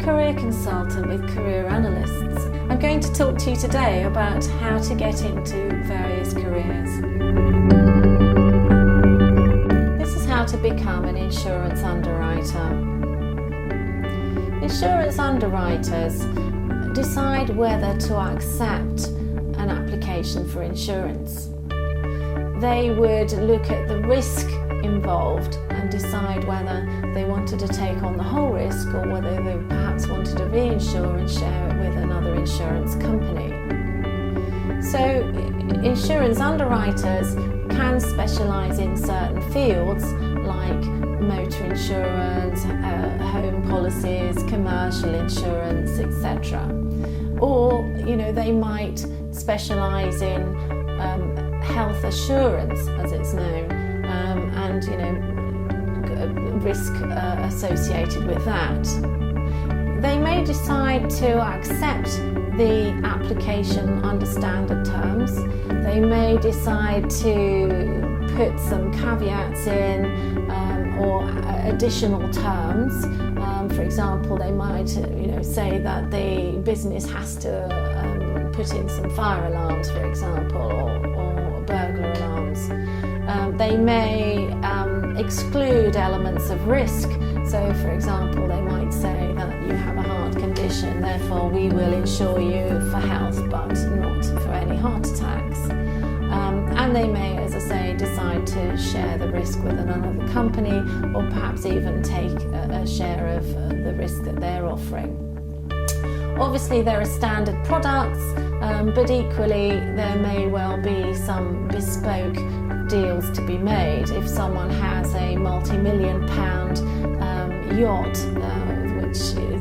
career consultant with career analysts. I'm going to talk to you today about how to get into various careers. This is how to become an insurance underwriter. Insurance underwriters decide whether to accept an application for insurance. They would look at the risk involved and decide whether they wanted to take on the whole risk or whether they perhaps wanted to reinsure and share it with another insurance company. So insurance underwriters can specialise in certain fields like motor insurance, home policies, commercial insurance, etc. Or, they might specialise in health assurance, as it's known, and risk associated with that. They may decide to accept the application under standard terms. They may decide to put some caveats in or additional terms. For example, they might say that the business has to put in some fire alarms, for example, or burglar alarms. They may exclude elements of risk. So, for example, they might say that you have a heart condition, therefore we will insure you for health but not for any heart attacks. And they may, as I say, decide to share the risk with another company or perhaps even take a share of the risk that they're offering. Obviously there are standard products, but equally there may well be some bespoke deals to be made. If someone has a multi-million pound yacht,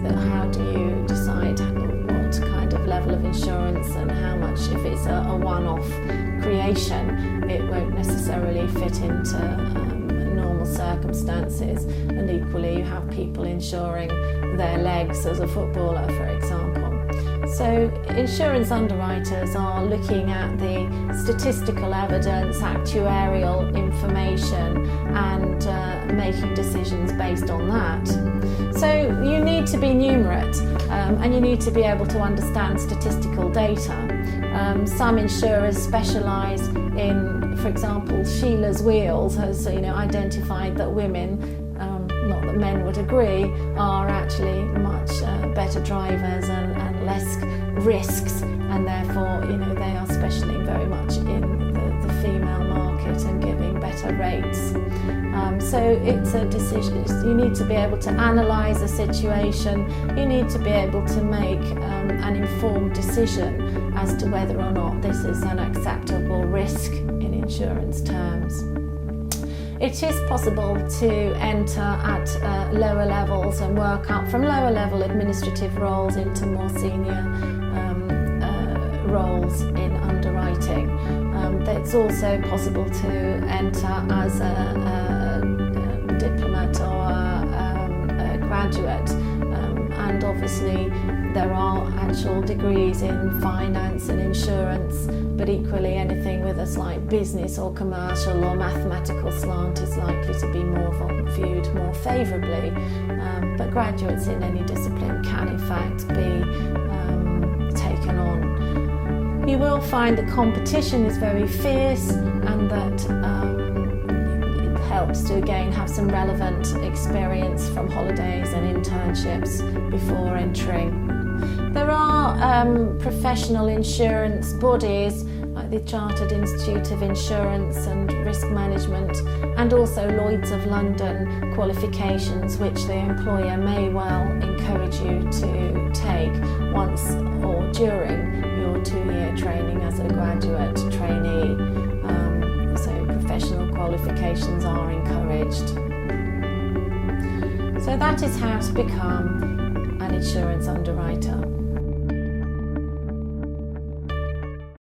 how do you decide what kind of level of insurance and how much? If it's a one-off creation, it won't necessarily fit into normal circumstances, and equally you have people insuring their legs as a footballer, for example. So insurance underwriters are looking at the statistical evidence, actuarial information, and making decisions based on that. So you need to be numerate and you need to be able to understand statistical data. Some insurers specialise in, for example, Sheila's Wheels has identified that women, not that men would agree, are actually much better drivers and less risks, and therefore they are specialising very much in the female market and giving better rates. So it's a decision. You need to be able to analyse the situation. You need to be able to make an informed decision as to whether or not this is an acceptable risk in insurance terms. It is possible to enter at lower levels and work up from lower level administrative roles into more senior roles in underwriting. It's also possible to enter as a diplomat or a graduate, and obviously there are actual degrees in finance and insurance, but equally anything with a slight business or commercial or mathematical slant is likely to be viewed more favourably. But graduates in any discipline can in fact be taken on. You will find that competition is very fierce, and that it helps to again have some relevant experience from holidays and internships before entering. There are professional insurance bodies like the Chartered Institute of Insurance and Risk Management, and also Lloyd's of London qualifications, which the employer may well encourage you to take once or during your 2-year training as a graduate trainee. So professional qualifications are encouraged. So that is how to become an insurance underwriter.